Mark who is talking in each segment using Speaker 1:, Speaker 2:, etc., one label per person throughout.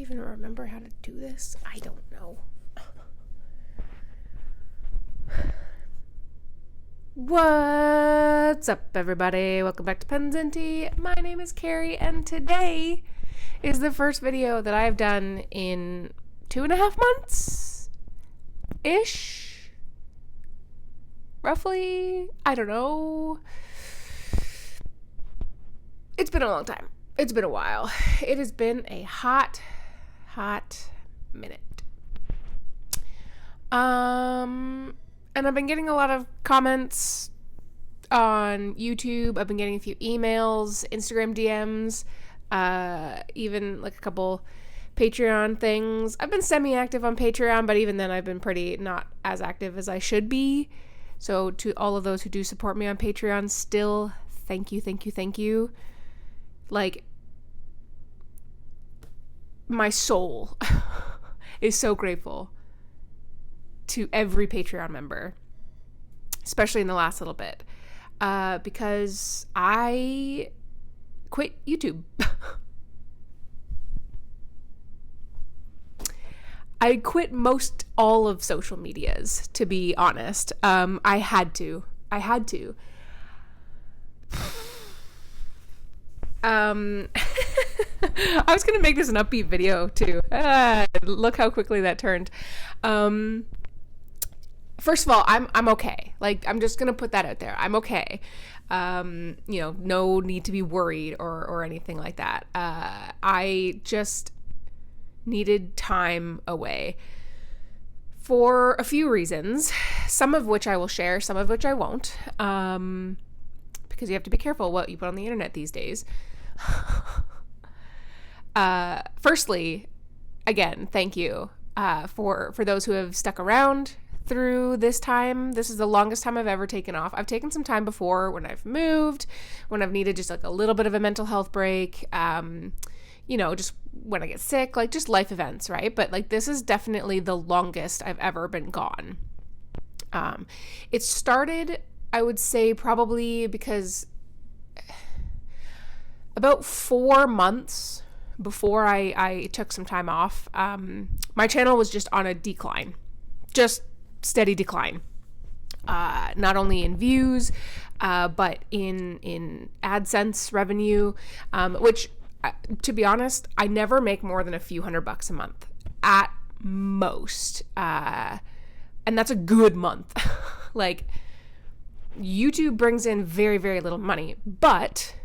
Speaker 1: even remember how to do this? I don't know. What's up, everybody? Welcome back to Pens and Tea. My name is Carrie, and today is the first video that I've done in 2.5 months-ish? Roughly? I don't know. It's been a long time. It's been a while. It has been a hot minute. And I've been getting a lot of comments on YouTube. I've been getting a few emails, Instagram DMs, even like a couple Patreon things. I've been semi-active on Patreon, but even then I've been pretty not as active as I should be. So to all of those who do support me on Patreon, still thank you. Like, my soul is so grateful to every Patreon member, especially in the last little bit, because I quit YouTube. I quit most all of social medias, to be honest. I had to. I was gonna make this an upbeat video too. Look how quickly that turned. First of all, I'm okay. Like, I'm just gonna put that out there. I'm okay. No need to be worried or anything like that. I just needed time away for a few reasons, some of which I will share, some of which I won't, because you have to be careful what you put on the internet these days. Firstly, again, thank you for those who have stuck around through this time. This is the longest time I've ever taken off. I've taken some time before when I've moved, when I've needed just like a little bit of a mental health break, just when I get sick, like just life events, right? But like, this is definitely the longest I've ever been gone. It started, I would say, probably because about 4 months before I took some time off, my channel was just on a decline, just steady decline, not only in views, but in AdSense revenue, which, to be honest, I never make more than a few $100 a month at most. And that's a good month. Like, YouTube brings in very, very little money, but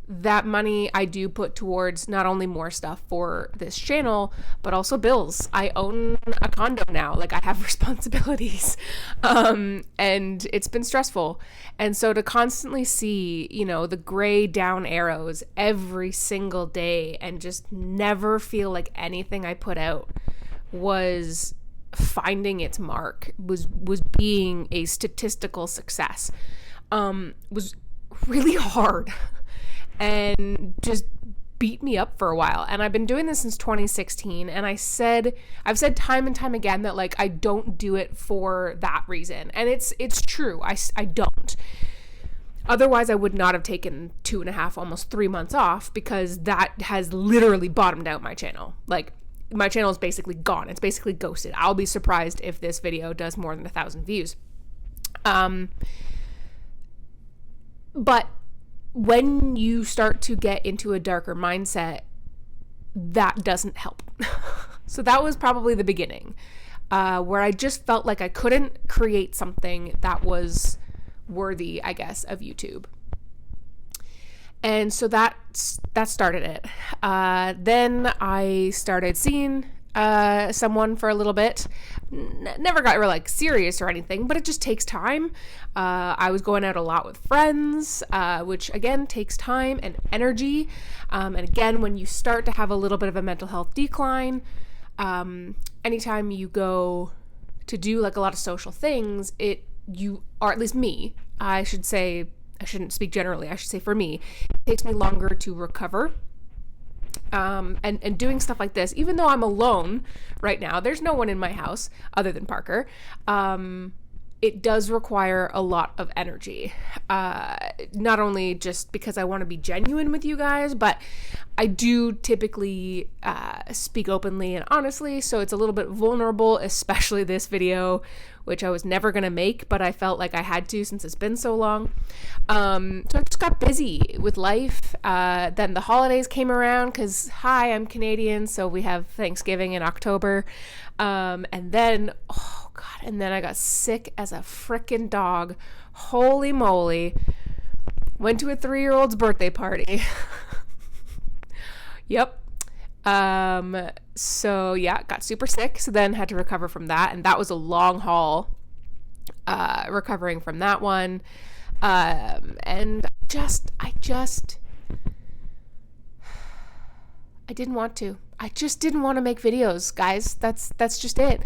Speaker 1: that money I do put towards not only more stuff for this channel, but also bills. I own a condo now. Like, I have responsibilities, and it's been stressful. And so to constantly see, the gray down arrows every single day and just never feel like anything I put out was finding its mark, was being a statistical success, was really hard. And just beat me up for a while. And I've been doing this since 2016. And I've said time and time again that, like, I don't do it for that reason. And it's true. I don't. Otherwise, I would not have taken 2.5, almost 3 months off, because that has literally bottomed out my channel. Like, my channel is basically gone. It's basically ghosted. I'll be surprised if this video does more than 1,000 views. But when you start to get into a darker mindset, that doesn't help. So that was probably the beginning, where I just felt like I couldn't create something that was worthy, I guess, of YouTube. And so that started it. Then I started seeing someone for a little bit. Never got like serious or anything, but it just takes time. I was going out a lot with friends, which again takes time and energy. And again, when you start to have a little bit of a mental health decline, anytime you go to do like a lot of social things, or at least me, I shouldn't speak generally, I should say for me, it takes me longer to recover. And doing stuff like this, even though I'm alone right now, there's no one in my house other than Parker. it does require a lot of energy. Not only just because I want to be genuine with you guys, but I do typically speak openly and honestly, so it's a little bit vulnerable, especially this video, which I was never going to make, but I felt like I had to since it's been so long. So I just got busy with life. Then the holidays came around because, hi, I'm Canadian, so we have Thanksgiving in October. And then, oh God, and then I got sick as a frickin' dog. Holy moly. Went to a 3-year-old's birthday party. Yep. So yeah, got super sick. So then had to recover from that. And that was a long haul, recovering from that one. And I didn't want to. I just didn't want to make videos, guys. That's just it.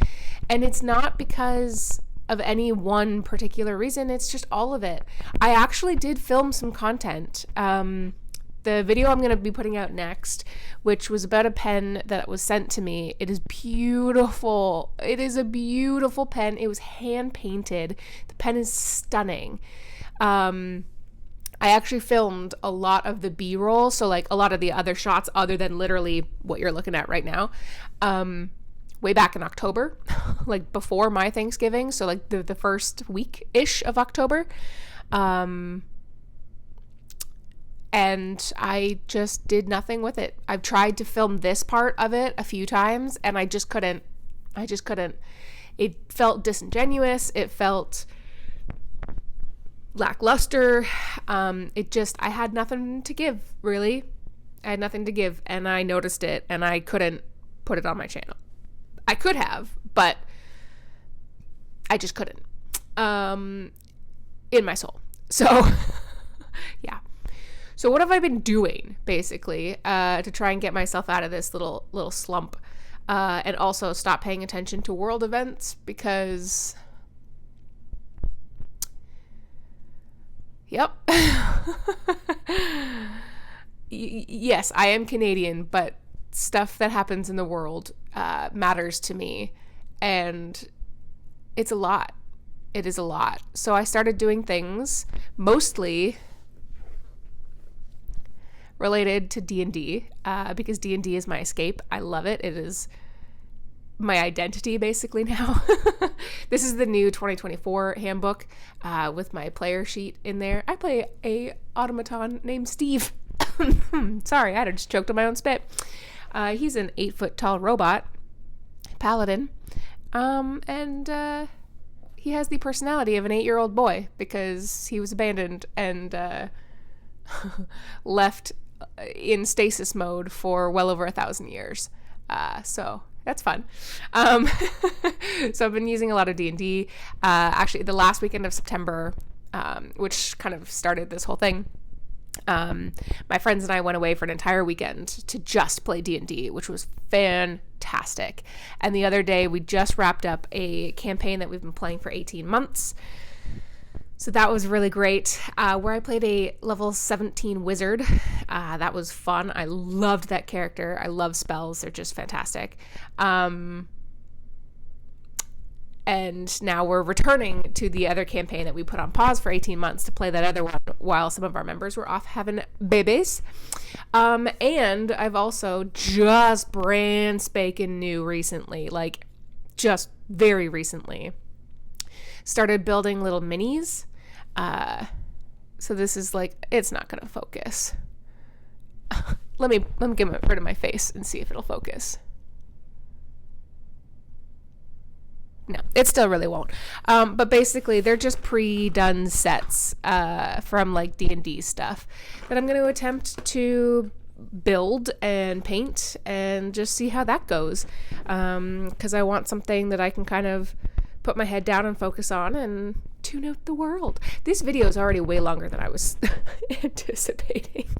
Speaker 1: And it's not because of any one particular reason. It's just all of it. I actually did film some content. The video I'm going to be putting out next, which was about a pen that was sent to me. It is beautiful. It is a beautiful pen. It was hand painted. The pen is stunning. I actually filmed a lot of the B-roll, so like a lot of the other shots other than literally what you're looking at right now, way back in October, like before my Thanksgiving, so like the first week-ish of October. And I just did nothing with it. I've tried to film this part of it a few times, and I just couldn't. It felt disingenuous. It felt lackluster. I had nothing to give, really. I had nothing to give, and I noticed it, and I couldn't put it on my channel. I could have, but I just couldn't. In my soul. So, yeah. So what have I been doing, basically, to try and get myself out of this little slump, and also stop paying attention to world events? Because, yep. Yes, I am Canadian, but stuff that happens in the world matters to me, and it's a lot. It is a lot. So I started doing things, mostly related to D&D, because D&D is my escape. I love it. It is my identity basically now. This is the new 2024 handbook with my player sheet in there. I play a automaton named Steve. Sorry, I just choked on my own spit. He's an 8-foot tall robot paladin, and he has the personality of an 8-year-old boy because he was abandoned and left in stasis mode for well over 1,000 years. So that's fun. So I've been using a lot of D&D. Actually, the last weekend of September, which kind of started this whole thing, my friends and I went away for an entire weekend to just play D&D, which was fantastic. And the other day, we just wrapped up a campaign that we've been playing for 18 months. So that was really great, where I played a level 17 wizard. That was fun. I loved that character. I love spells. They're just fantastic. And now we're returning to the other campaign that we put on pause for 18 months to play that other one while some of our members were off having babies. And I've also just brand spanking new recently, like just very recently, started building little minis. So this is like, it's not going to focus. Let me get rid of my face and see if it'll focus. No, it still really won't. But basically, they're just pre-done sets from like D&D stuff that I'm going to attempt to build and paint and just see how that goes. Because I want something that I can kind of put my head down and focus on and tune out the world. This video is already way longer than I was anticipating.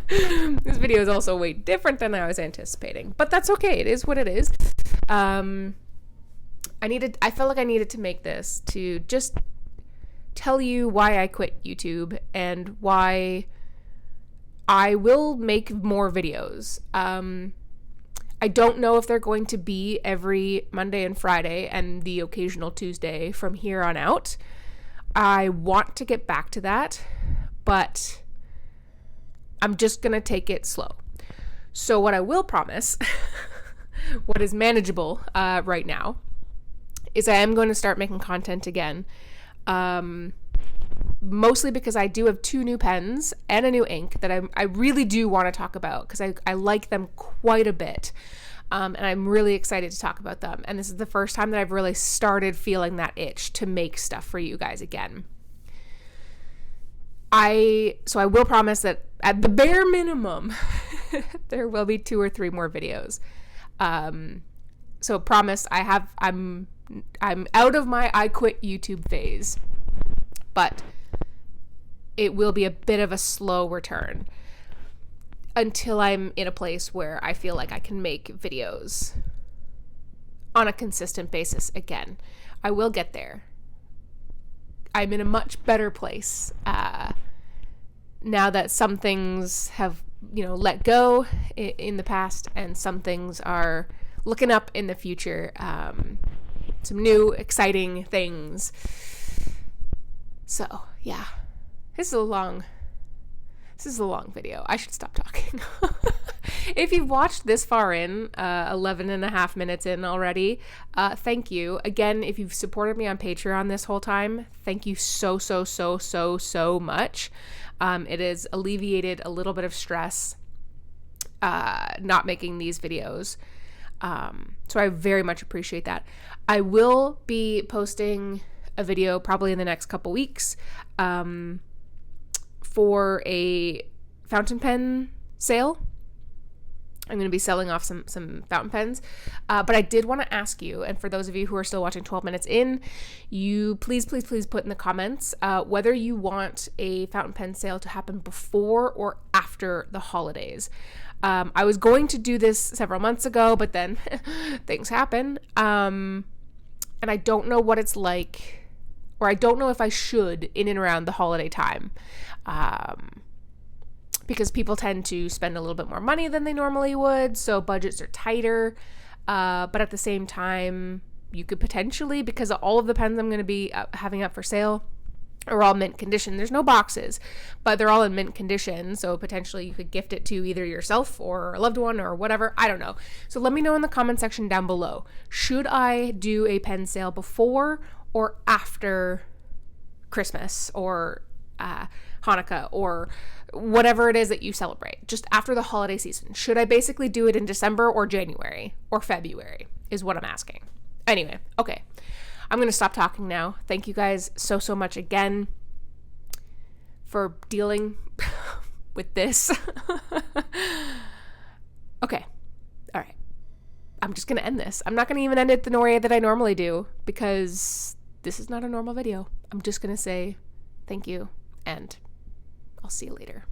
Speaker 1: This video is also way different than I was anticipating, but that's okay. It is what it is. I felt like I needed to make this to just tell you why I quit YouTube and why I will make more videos. I don't know if they're going to be every Monday and Friday and the occasional Tuesday from here on out. I want to get back to that, but I'm just going to take it slow. So what I will promise, what is manageable right now, is I am going to start making content again. Mostly because I do have 2 new pens and a new ink that I really do want to talk about, because I like them quite a bit. And I'm really excited to talk about them. And this is the first time that I've really started feeling that itch to make stuff for you guys again. So I will promise that at the bare minimum, there will be 2 or 3 more videos. So promise, I'm out of my I quit YouTube phase, but it will be a bit of a slow return until I'm in a place where I feel like I can make videos on a consistent basis again. I will get there. I'm in a much better place now that some things have, let go in the past, and some things are looking up in the future. Some new exciting things. So yeah, this is a long video. I should stop talking. If you've watched this far in, 11 and a half minutes in already, thank you. Again, if you've supported me on Patreon this whole time, thank you so much. It has alleviated a little bit of stress not making these videos. So I very much appreciate that. I will be posting a video probably in the next couple weeks for a fountain pen sale. I'm going to be selling off some fountain pens. But I did want to ask you, and for those of you who are still watching 12 minutes in, you please put in the comments whether you want a fountain pen sale to happen before or after the holidays. I was going to do this several months ago, but then things happen. And I don't know what it's like, or I don't know if I should in and around the holiday time. Because people tend to spend a little bit more money than they normally would, so budgets are tighter. But at the same time, you could potentially, because all of the pens I'm going to be having up for sale are all mint condition. There's no boxes, but they're all in mint condition, so potentially you could gift it to either yourself or a loved one or whatever. I don't know. So let me know in the comment section down below. Should I do a pen sale before or after Christmas or Hanukkah or whatever it is that you celebrate, just after the holiday season? Should I basically do it in December or January or February is what I'm asking. Anyway, okay. I'm going to stop talking now. Thank you guys so much again for dealing with this. Okay. All right. I'm just going to end this. I'm not going to even end it the way that I normally do, because this is not a normal video. I'm just going to say thank you, and I'll see you later.